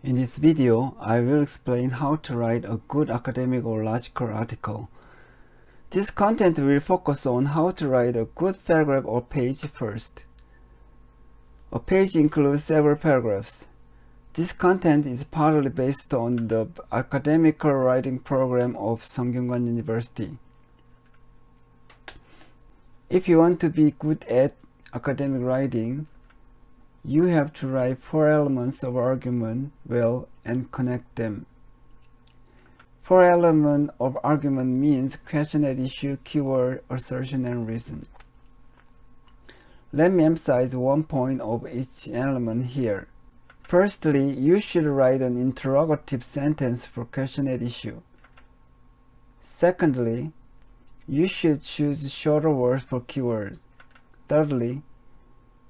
In this video, I will explain how to write a good academic or logical article. This content will focus on how to write a good paragraph or page first. A page includes several paragraphs. This content is partly based on the academic writing program of Sungkyunkwan University. If you want to be good at academic writing, you have to write 4 elements of argument well and connect them. 4 elements of argument means question at issue, keyword, assertion, and reason. Let me emphasize one point of each element here. Firstly, you should write an interrogative sentence for question at issue. Secondly, you should choose shorter words for keywords. Thirdly,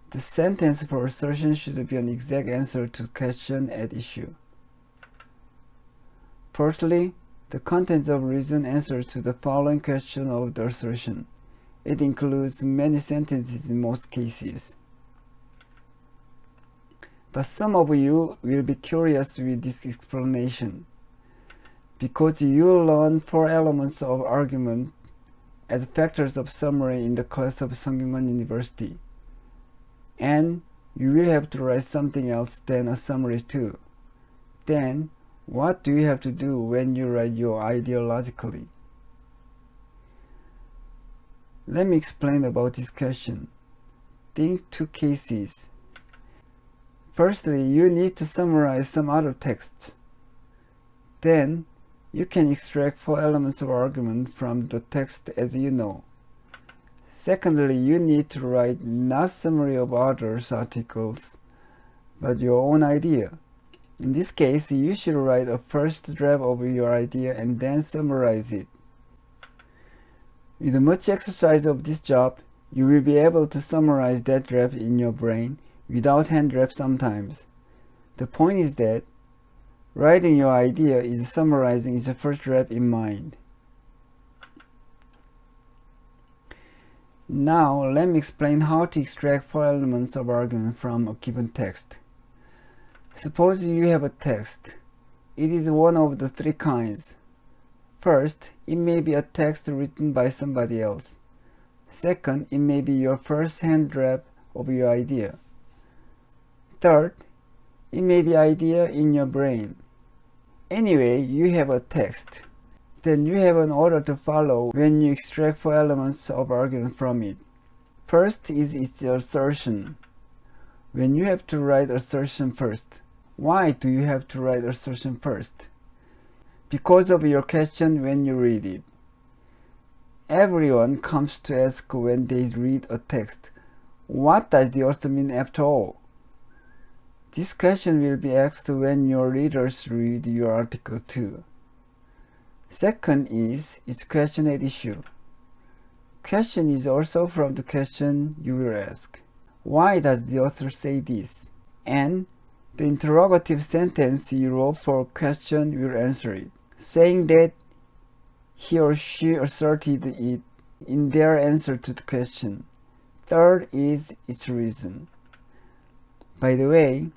the sentence for assertion should be an exact answer to question at issue. Fourthly, the contents of reason answers to the following question of the assertion. It includes many sentences in most cases. But some of you will be curious with this explanation, because you learn 4 elements of argument as factors of summary in the class of Sungkyunkwan University. And you will have to write something else than a summary too. Then, what do you have to do when you write your idea logically? Let me explain about this question. Think 2 cases. Firstly, you need to summarize some other text. Then, you can extract 4 elements of argument from the text as you know. Secondly, you need to write not summary of others' articles, but your own idea. In this case, you should write a first draft of your idea and then summarize it. With much exercise of this job, you will be able to summarize that draft in your brain without hand draft sometimes. The point is that writing your idea is summarizing its first draft in mind. Now, let me explain how to extract 4 elements of argument from a given text. Suppose you have a text. It is one of the 3 kinds. First, it may be a text written by somebody else. Second, it may be your first hand draft of your idea. Third, it may be idea in your brain. Anyway, you have a text. Then you have an order to follow when you extract 4 elements of argument from it. First is its assertion. When you have to write assertion first. Why do you have to write assertion first? Because of your question when you read it. Everyone comes to ask when they read a text, what does the author mean after all? This question will be asked when your readers read your article too. Second is its question at issue. Question is also from the question you will ask. Why does the author say this? And the interrogative sentence you wrote for question will answer it, saying that he or she asserted it in their answer to the question. Third is its reason. By the way,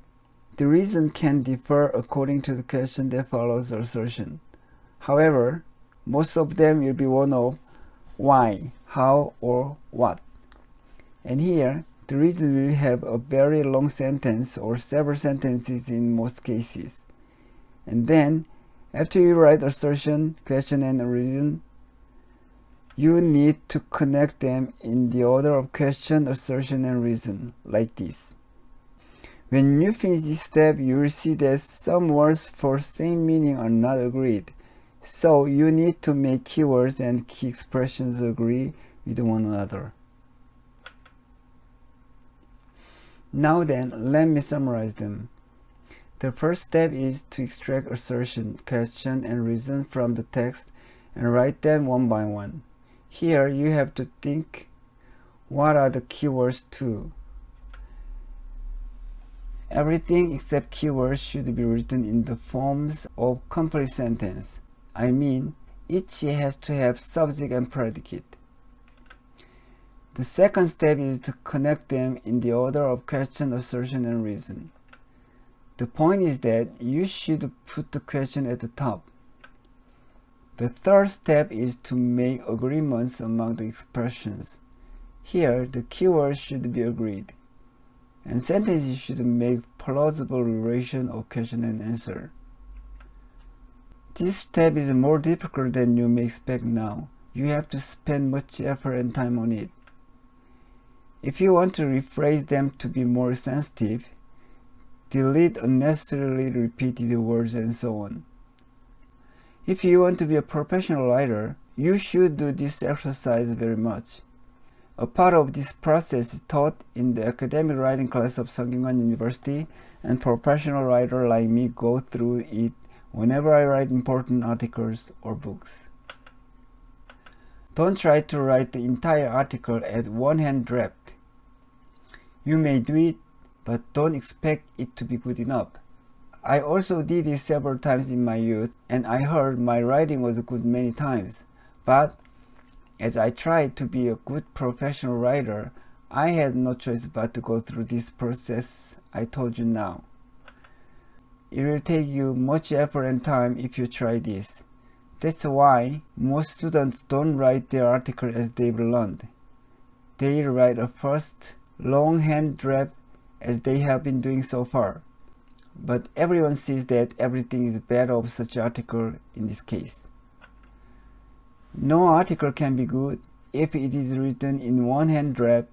the reason can differ according to the question that follows the assertion. However, most of them will be one of why, how, or what. And here, the reason will have a very long sentence or several sentences in most cases. And then, after you write assertion, question, and reason, you need to connect them in the order of question, assertion, and reason, like this. When you finish this step, you will see that some words for same meaning are not agreed. So you need to make keywords and key expressions agree with one another. Now then, let me summarize them. The first step is to extract assertion, question, and reason from the text and write them one by one. Here you have to think, what are the keywords too? Everything except keywords should be written in the forms of complete sentence. I mean, each has to have subject and predicate. The second step is to connect them in the order of question, assertion, and reason. The point is that you should put the question at the top. The third step is to make agreements among the expressions. Here, the keywords should be agreed, and sentences should make plausible relation of question and answer. This step is more difficult than you may expect now. You have to spend much effort and time on it. If you want to rephrase them to be more sensitive, delete unnecessarily repeated words and so on. If you want to be a professional writer, you should do this exercise very much. A part of this process is taught in the academic writing class of Sungkyunkwan University, and professional writers like me go through it whenever I write important articles or books. Don't try to write the entire article at one-hand draft. You may do it, but don't expect it to be good enough. I also did it several times in my youth, and I heard my writing was good many times. But as I tried to be a good professional writer, I had no choice but to go through this process I told you now. It will take you much effort and time if you try this. That's why most students don't write their article as they've learned. They write a first longhand draft as they have been doing so far. But everyone sees that everything is bad of such article in this case. No article can be good if it is written in one-hand draft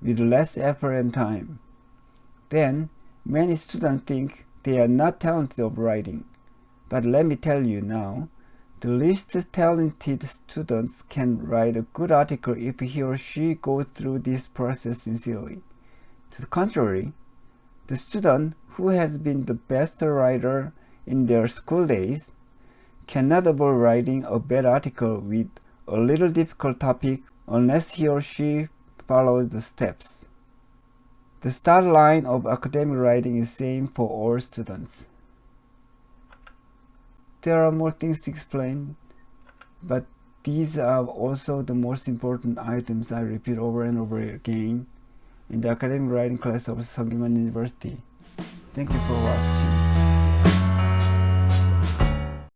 with less effort and time. Then, many students think they are not talented of writing. But let me tell you now, the least talented students can write a good article if he or she goes through this process sincerely. To the contrary, the student who has been the best writer in their school days cannot avoid writing a bad article with a little difficult topic unless he or she follows the steps. The start line of academic writing is same for all students. There are more things to explain, but these are also the most important items I repeat over and over again in the academic writing class of Sungkyunkwan University. Thank you for watching.